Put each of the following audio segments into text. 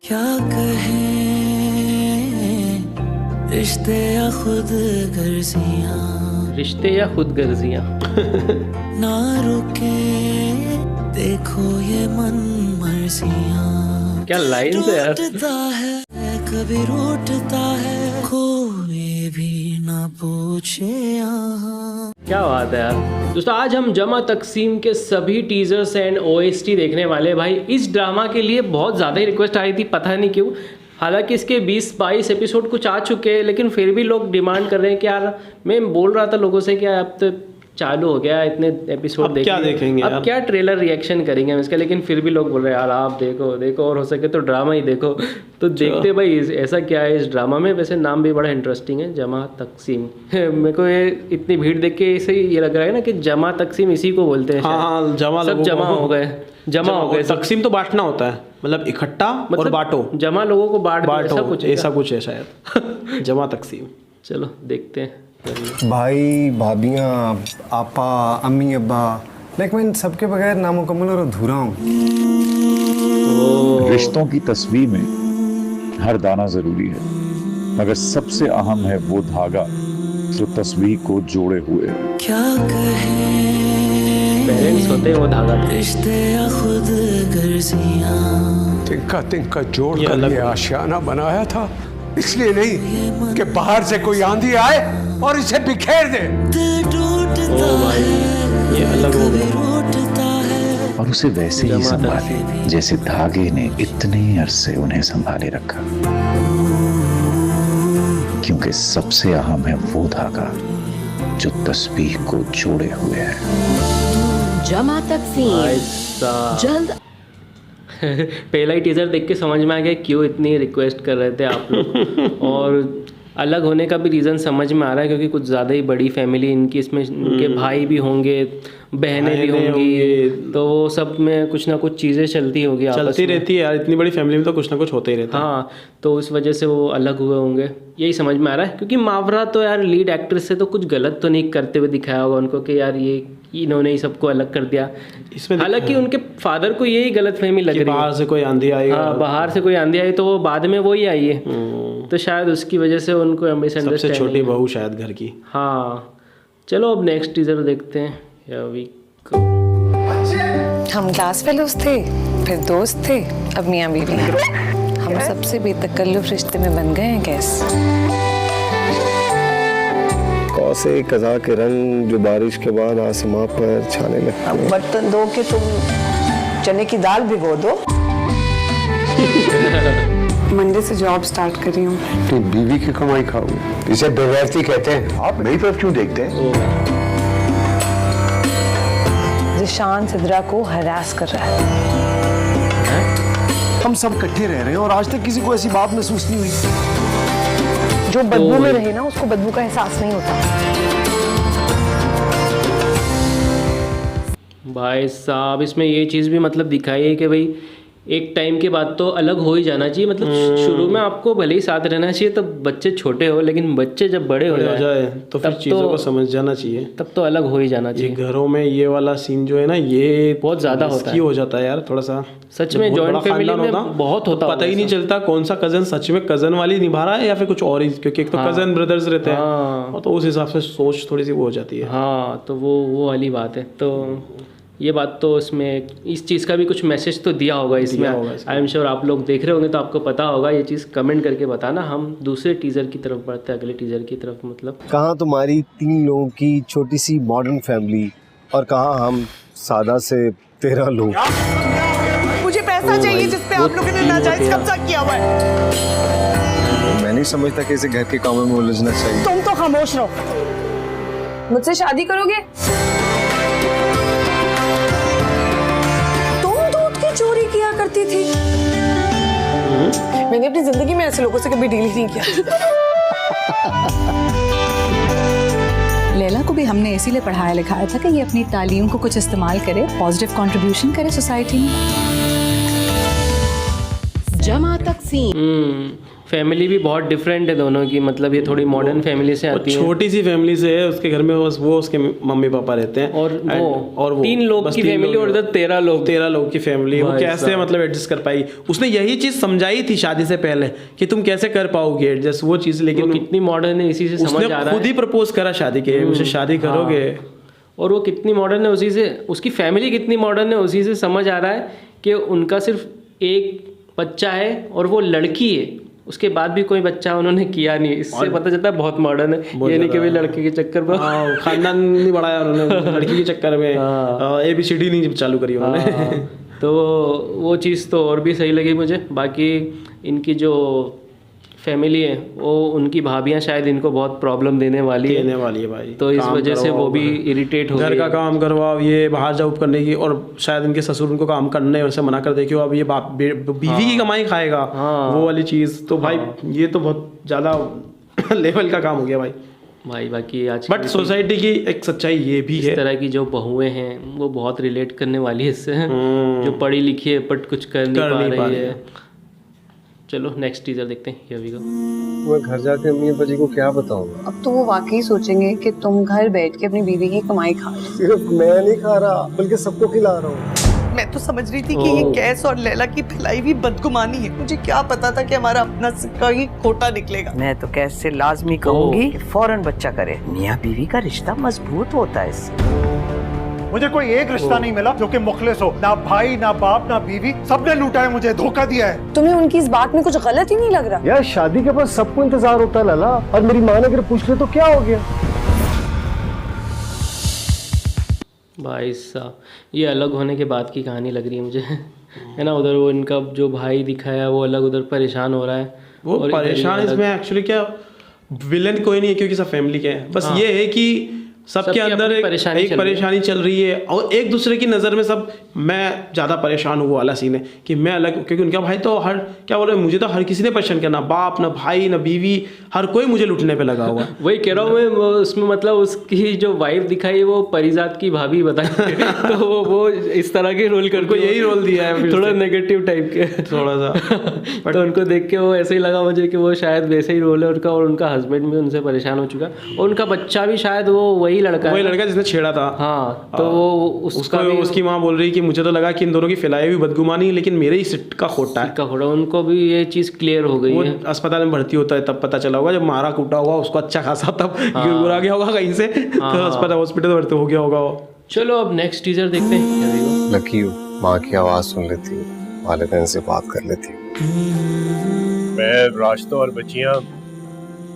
क्या कहें रिश्ते या खुद गर्जियाँ, रिश्ते या खुद गर्जियाँ। ना रुके देखो ये मन मर्जियाँ। क्या लाइन है यार। टूटता है कभी रूठता है, कोई भी ना पूछे यहाँ। क्या बात है यार। दोस्तों आज हम जमा तकसीम के सभी टीजर्स एंड ओएसटी देखने वाले। भाई इस ड्रामा के लिए बहुत ज़्यादा ही रिक्वेस्ट आई थी, पता नहीं क्यों। हालांकि इसके 20-22 एपिसोड कुछ आ चुके हैं, लेकिन फिर भी लोग डिमांड कर रहे हैं कि यार, मैं बोल रहा था लोगों से कि अब तो चालू हो गया, इतने एपिसोड क्या देखेंगे अब क्या ट्रेलर रिएक्शन करेंगे हम इसका। लेकिन फिर भी लोग बोल रहे हैं यार आप देखो देखो, और हो सके तो ड्रामा ही देखो। तो देखते भाई ऐसा क्या है इस ड्रामा में। वैसे नाम भी बड़ा इंटरेस्टिंग है, जमा तकसीम। मेरे को ये इतनी भीड़ देख के ऐसे ही ये लग रहा है ना कि जमा तकसीम इसी को बोलते हैं। हाँ, जमा सब जमा हो गए, जमा हो गए। तकसीम तो बांटना होता है, मतलब इकट्ठा और बांटो। जमा लोगों को बांटो, ऐसा कुछ है शायद। जमा तकसीम। चलो देखते हैं। भाई भाभियाँ, आपा, अम्मी, अब्बा, लाइक मैं इन सबके बगैर नामुकम्मल और अधूरा हूँ। रिश्तों की तस्वीर में हर दाना जरूरी है, मगर सबसे अहम है वो धागा जो तस्वीर को जोड़े हुए है। क्या कहें पेरेंट्स होते हैं वो धागा। रिश्ते या खुद गर्जियाँ, तिनका तिनका जोड़ कर ये आशियाना बनाया था, इसलिए नहीं कि बाहर से कोई आंधी आए और इसे बिखेर दे। दिल टूटता है ये अलग हो गया। रूठता है, और उसे वैसे ही संभाले जैसे धागे ने इतने अरसे उन्हें संभाले रखा, क्योंकि सबसे अहम है वो धागा जो तस्बीह को जोड़े हुए है। जमा तकसीम जल्द। पहला ही टीजर देख के समझ में आ गया क्यों इतनी रिक्वेस्ट कर रहे थे आप लोग। और अलग होने का भी रीज़न समझ में आ रहा है, क्योंकि कुछ ज़्यादा ही बड़ी फैमिली इनकी, इसमें इनके भाई भी होंगे, बहनें भी होंगी, तो वो सब में कुछ ना कुछ चीज़ें चलती होगी, चलती रहती है यार। इतनी बड़ी फैमिली में तो कुछ ना कुछ होता ही रहता है। हाँ, तो उस वजह से वो अलग हुए होंगे, यही समझ में आ रहा है। क्योंकि मावरा तो यार लीड एक्ट्रेस से तो कुछ गलत तो नहीं करते हुए दिखाया होगा उनको कि यार ये इन्होंने ही सबको अलग कर दिया इसमें। हालांकि उनके फादर को यही गलतफहमी लग रही है, बाहर से कोई आंधी आई। हाँ, बाहर से कोई आंधी आई तो वो बाद में वो ही आई है, तो शायद उसकी वजह से उनको मिसअंडरस्टैंडिंग। सबसे छोटी बहू शायद घर की। हाँ चलो अब नेक्स्ट टीजर देखते हैं। हम क्लास फेलोज थे, फिर दोस्त थे, अब मियाँ बीवी। हम सबसे बेतकल्लुफ रिश्ते में बन गए हैं कैस। कौसे कज़ा के रंग जो बारिश के बाद आसमां पर छाने लगते हैं। बर्तन धो के तुम चने की दाल भिगो दो। मंडे से जॉब स्टार्ट कर रही हूँ। तू बीवी की कमाई खाओगे, इसे बेगैरती कहते हैं। आप मेरी तरफ क्यों देखते हैं? जिशान सिद्रा को हरास कर रहा है। हम सब इकट्ठे रह रहे हैं और आज तक किसी को ऐसी बात महसूस नहीं हुई। जो बदबू में रहे ना, उसको बदबू का एहसास नहीं होता। भाई साहब इसमें ये चीज़ भी मतलब दिखाई है कि भाई एक टाइम के बाद तो अलग हो ही जाना चाहिए। मतलब शुरू में आपको भले ही साथ रहना चाहिए, तब बच्चे छोटे हो, लेकिन बच्चे जब बड़े हो जाए तो फिर चीज़ों को समझ जाना चाहिए, तब तो अलग हो ही जाना चाहिए। घरों में ये वाला सीन जो है ना, ये बहुत ज़्यादा होता है, हो जाता है यार थोड़ा सा। सच में जॉइंट फैमिली में बहुत होता है, पता ही नहीं चलता कौन सा कजन सच में कजन वाली निभा रहा है या फिर कुछ और ही, क्योंकि एक तो कजन ब्रदर्स रहते हैं, तो उस हिसाब से सोच थोड़ी सी वो हो जाती है। हाँ, तो वो वाली बात है। तो ये बात तो इसमें इस चीज़ का भी कुछ मैसेज तो दिया होगा इसमें। आई एम श्योर आप लोग देख रहे होंगे तो आपको पता होगा ये चीज़। कमेंट करके बताना। हम दूसरे टीज़र की तरफ बढ़ते हैं, अगले टीज़र की तरफ। मतलब कहाँ तुम्हारी 3 लोगों की छोटी सी मॉडर्न फैमिली और कहाँ हम सादा से 13 लोग। मुझे पैसा चाहिए जिस पे आप लोगों ने नाजायज कब्जा किया हुआ है। मैं नहीं समझता कि इसे घर के कामों में उलझना चाहिए। तुम तो खामोश रहो। मुझसे शादी करोगे? चोरी किया करती थी। मैंने अपनी जिंदगी में ऐसे लोगों से कभी डील ही नहीं किया। लैला को भी हमने इसीलिए पढ़ाया लिखाया था कि ये अपनी तालीम को कुछ इस्तेमाल करे, पॉजिटिव कंट्रीब्यूशन करे सोसाइटी में। जमा तकसीम। फैमिली भी बहुत डिफरेंट है दोनों की, मतलब ये थोड़ी मॉडर्न फैमिली से आती है, छोटी सी फैमिली से है, उसके घर में बस वो उसके मम्मी पापा रहते हैं और वो 3 लोग की फैमिली और इधर 13 लोग की फैमिली। वो कैसे मतलब एडजस्ट कर पाई? उसने यही चीज समझाई थी शादी से पहले कि तुम कैसे कर पाओगे एडजस्ट वो चीज, लेकिन वो कितनी मॉडर्न है इसी से समझ आ रहा है। खुद ही प्रपोज करा शादी के, मुझे शादी करोगे, और वो कितनी मॉडर्न है उसी से, उसकी फैमिली कितनी मॉडर्न है उसी से समझ आ रहा है कि उनका सिर्फ एक बच्चा है और वो लड़की है, उसके बाद भी कोई बच्चा उन्होंने किया नहीं। इससे पता चलता है बहुत मॉडर्न है, ये नहीं कि वे लड़के के चक्कर में खानदान नहीं बढ़ाया उन्होंने, लड़की के चक्कर में ABCD नहीं चालू करी उन्होंने। तो वो चीज़ तो और भी सही लगी मुझे। बाकी इनकी जो फैमिली है वो, उनकी भाभियां शायद इनको बहुत प्रॉब्लम देने वाली है भाई, तो इस वजह से वो भी इरिटेट हो गई। घर का काम करवाओ, ये बाहर जॉब करने की, और शायद इनके ससुर उनको काम करने और से मना कर दे कि अब ये बीवी की कमाई खाएगा, वो वाली चीज़। तो भाई ये तो बहुत ज़्यादा लेवल का काम हो गया भाई। बाकी आज बट सोसाइटी की एक सच्चाई ये भी है, इस तरह की जो बहुएं हैं वो बहुत रिलेट करने वाली है इससे, जो पढ़ी लिखी है बट कुछ कर नहीं पा रही है। चलो नेक्स्ट टीजर देखते हैं। Here we go। मैं घर जाके अम्मी अब्बा जी को क्या बताऊंगा? अब तो वो वाकई सोचेंगे कि तुम घर बैठ के अपनी बीवी की कमाई खा रहे हो। सिर्फ मैं नहीं खा रहा बल्कि सबको खिला रहा हूँ। मैं तो समझ रही थी कि ये कैस और लैला की फैलाई हुई बदगुमानी है, मुझे क्या पता था कि हमारा अपना सिक्का ही खोटा निकलेगा। मैं तो कैस से लाजमी कहूंगी कि फौरन बच्चा करे, मियाँ बीवी का रिश्ता मजबूत होता है इससे। मुझे कोई एक रिश्ता नहीं मिला जो कि मुखलिस हो, ना भाई ना बाप ना बीवी, सबने लूटा है, मुझे धोखा दिया है। तुम्हें उनकी इस बात में कुछ गलत ही नहीं लग रहा? यार शादी के बाद सबको इंतजार होता है लाला, और मेरी माँ ने अगर पूछ ले तो क्या हो गया? भाई साहब ये अलग होने के बाद की कहानी लग रही है मुझे, है ना। उधर वो इनका जो भाई दिखाया वो अलग उधर परेशान हो रहा है, वो परेशान इसमें एक्चुअली क्या विलन कोई नहीं है क्योंकि सब फैमिली के हैं, बस ये है कि सबके अंदर एक परेशानी चल रही है और एक दूसरे की नज़र में सब मैं ज़्यादा परेशान हूँ वाला सीन है कि मैं अलग, क्योंकि उनका भाई तो हर क्या बोल रहे हैं, मुझे तो हर किसी ने परेशान किया, ना बाप ना भाई ना बीवी, हर कोई मुझे लुटने पे लगा हुआ। वही कह रहा हूँ मैं, उसमें मतलब उसकी जो वाइफ दिखाई वो परिजात की भाभी बताई तो वो इस तरह के रोल करके यही रोल दिया है, थोड़ा नेगेटिव टाइप के थोड़ा सा तो उनको देख के वो ऐसे ही लगा मुझे कि वो शायद वैसे ही रोल है उनका, और उनका हस्बैंड भी उनसे परेशान हो चुका और उनका बच्चा भी शायद वो वही लड़का जिसने छेड़ा था। हाँ तो उसकी माँ बोल रही कि मुझे तो लगा कि इन दोनों की फैलाई हुई बदगुमानी है, लेकिन मेरे ही सिट का खोटा है। उनको भी ये चीज़ क्लियर हो गई है। अस्पताल में भर्ती होता है तब पता चला होगा, जब मारा कूटा होगा उसको अच्छा खासा, तब गिरा गया होगा कहीं से तो अस्पताल हॉस्पिटल भर्ती हो गया होगा। चलो अब नेक्स्ट टीजर देखते हैं। लकी हूँ, माँ की आवाज़ सुन लेती हूँ, वालिदैन से बात कर लेती हूँ। मैं रास्ता और बच्चियाँ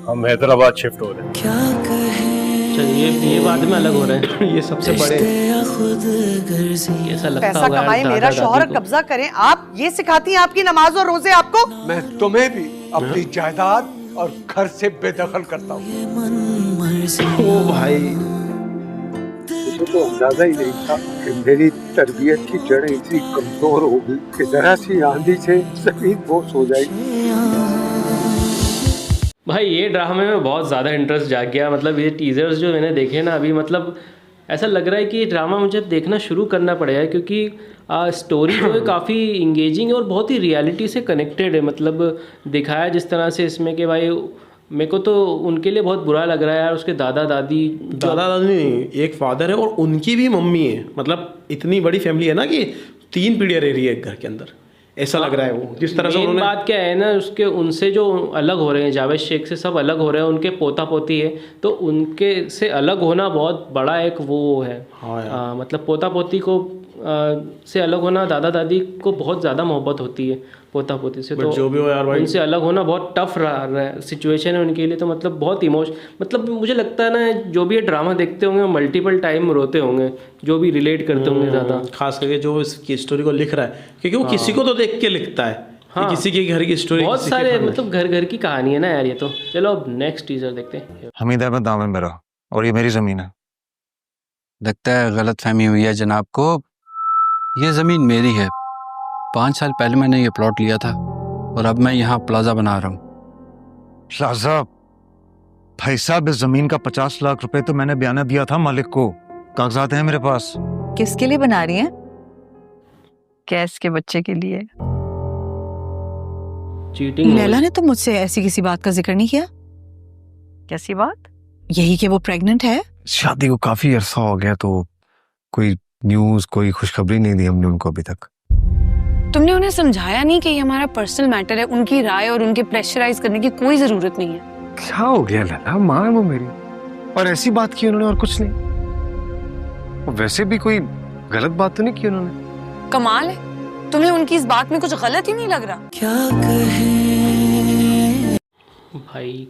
हम हैदराबाद शिफ्ट हो रहे हैं। क्या कहे ये बाद में अलग हो रहे हैं ये सबसे बड़े ऐसा लगता पैसा कमाए, मेरा शौहर कब्जा करें, आप ये सिखाती हैं आपकी नमाज और रोजे आपको? मैं तुम्हें भी अपनी जायदाद और घर से बेदखल करता हूँ। ओ भाई मुझे तो अंदाजा ही नहीं था कि मेरी तरबियत की जड़ें इतनी कमजोर होगी कि जरा सी आंधी से जमीन बोस हो जाएगी। भाई ये ड्रामे में बहुत ज़्यादा इंटरेस्ट जाग गया, मतलब ये टीजर्स जो मैंने देखे ना अभी, मतलब ऐसा लग रहा है कि ये ड्रामा मुझे देखना शुरू करना पड़ेगा, क्योंकि स्टोरी जो है काफ़ी इंगेजिंग है और बहुत ही रियलिटी से कनेक्टेड है। मतलब दिखाया जिस तरह से इसमें कि भाई मेरे को तो उनके लिए बहुत बुरा लग रहा है यार, उसके दादा दादी नहीं, एक फादर है और उनकी भी मम्मी है, मतलब इतनी बड़ी फैमिली है ना कि 3 पीढ़ियाँ रह रही है एक घर के अंदर, ऐसा लग रहा है। वो जिस तरह से उन्होंने बात क्या है ना, उसके उनसे जो अलग हो रहे हैं, जावेद शेख से सब अलग हो रहे हैं, उनके पोता पोती है, तो उनके से अलग होना बहुत बड़ा एक वो है। मतलब पोता पोती को से अलग होना, दादा दादी को बहुत ज़्यादा मोहब्बत होती है पोता पोती से, तो जो भी हो यार भाई, उनसे अलग होना बहुत टफ रहा सिचुएशन है उनके लिए। तो मतलब बहुत मतलब मुझे लगता है ना, जो भी ये ड्रामा देखते होंगे मल्टीपल टाइम रोते होंगे, जो भी रिलेट करते होंगे ज़्यादा, खास करके जो इसकी स्टोरी को लिख रहा है, क्योंकि वो किसी को तो देख के लिखता है। हाँ, किसी के घर की स्टोरी, बहुत सारे मतलब घर की कहानी है ना यार ये तो। चलो अब नेक्स्ट टीजर देखते हैं। हमीद अहमद नाम है मेरा और ये मेरी ज़मीन है। लगता है गलतफहमी हुई है जनाब को, ये ज़मीन मेरी है। 5 साल पहले मैंने ये प्लॉट लिया था और अब मैं यहाँ प्लाजा बना रहा हूँ। प्लाजा? भाई साहब, इस जमीन का 50 लाख रुपए तो मैंने बयाना दिया था मालिक को, कागजात हैं मेरे पास। किसके लिए बना रही हैं? कैस के बच्चे के लिए। चीटिंग। लैला ने तो मुझसे ऐसी किसी बात का जिक्र नहीं किया। कैसी बात? यही कि वो प्रेग्नेंट है। शादी को काफी अरसा हो गया तो कोई न्यूज, कोई खुशखबरी नहीं दी हमने उनको अभी तक। तुमने उन्हें समझाया नहीं कि ये हमारा पर्सनल मैटर है, उनकी राय और उनके प्रेशराइज करने की कोई जरूरत नहीं है। क्या हो गया लैला, माँ है वो मेरी, और ऐसी बात की उन्होंने और कुछ नहीं। और वैसे भी कोई गलत बात तो नहीं की उन्होंने। कमाल है, तुम्हें उनकी इस बात में कुछ गलत ही नहीं लग रहा? क्या कहें भाई,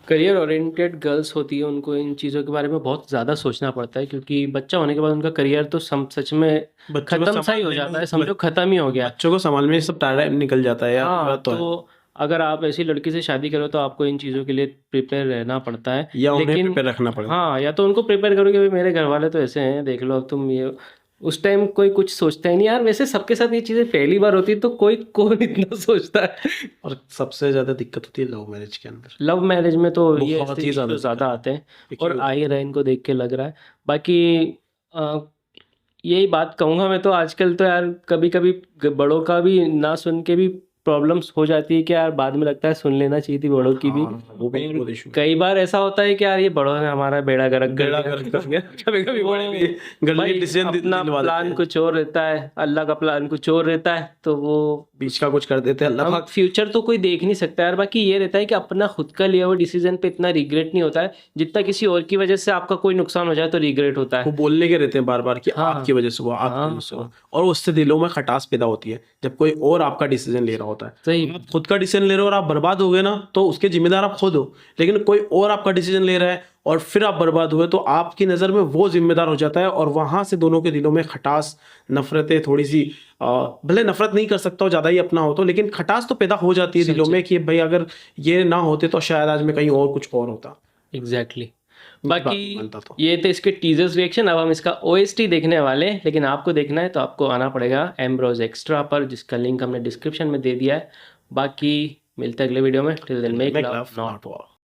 करियर ओरिएंटेड गर्ल्स होती है, उनको इन चीज़ों के बारे में बहुत ज़्यादा सोचना पड़ता है, क्योंकि बच्चा होने के बाद उनका करियर तो सच में खत्म सा ही हो जाता है, समझो खत्म ही हो गया। बच्चों को संभाल में सब टाइम निकल जाता है यार। हाँ, तो अगर आप ऐसी लड़की से शादी करो तो आपको इन चीज़ों के लिए प्रिपेयर रहना पड़ता है, या उन्हें लेकिन प्रिपेयर रखना पड़ेगा। हाँ, या तो उनको प्रिपेयर करो कि भाई मेरे घर वाले तो ऐसे हैं, देख लो अब तुम ये। उस टाइम कोई कुछ सोचता ही नहीं यार। वैसे सबके साथ ये चीज़ें पहली बार होती है तो कोई कौन इतना सोचता है। और सबसे ज़्यादा दिक्कत होती है लव मैरिज के अंदर। लव मैरिज में तो ये बहुत ही ज़्यादा आते हैं और आ ही रहे, इनको देख के लग रहा है। बाकी यही बात कहूँगा मैं तो, आजकल तो यार कभी कभी बड़ों का भी ना सुन के भी प्रॉब्लम्स हो जाती है कि यार बाद में लगता है सुन लेना चाहिए थी बड़ों की भी। वो भी एक इशू। कई बार ऐसा होता है कि यार ये बड़ों ने हमारा बेड़ा गर्क कर दिया। कभी-कभी बड़े भी गलत डिसीजन अपना प्लान कुछ और रहता है, अल्लाह का प्लान कुछ और रहता है, तो वो बीच का कुछ कर देते हैं। अल्लाह फ्यूचर तो कोई देख नहीं सकता यार। बाकी ये रहता है कि अपना खुद का लिया हुआ डिसीजन पे इतना रिग्रेट नहीं होता है जितना किसी और की वजह से आपका कोई नुकसान हो जाए तो रिग्रेट होता है। वो बोलने के रहते हैं बार बार कि आपकी वजह से हुआ, आपकी वजह से हुआ, और उससे दिलों में खटास पैदा होती है जब कोई और आपका डिसीजन ले रहा होता है। सही, खुद का डिसीजन ले रहे हो और आप बर्बाद हो गए ना, तो उसके जिम्मेदार आप खुद हो। लेकिन कोई और आपका डिसीजन ले रहा है और फिर आप बर्बाद हुए तो आपकी नज़र में वो जिम्मेदार हो जाता है, और वहाँ से दोनों के दिलों में खटास, नफरतें, थोड़ी सी भले नफरत नहीं कर सकता हो ज़्यादा ही अपना हो तो, लेकिन खटास तो पैदा हो जाती है दिलों में कि भाई अगर ये ना होते तो शायद आज मैं कहीं और कुछ और होता। एग्जैक्टली। बाकी ये थे इसके टीजर्स रिएक्शन। अब हम इसका OST देखने वाले हैं, लेकिन आपको देखना है तो आपको आना पड़ेगा एमरोज एक्स्ट्रा पर, जिसका लिंक हमने डिस्क्रिप्शन में दे दिया है। बाकी मिलते हैं अगले वीडियो में। Till then make love not war.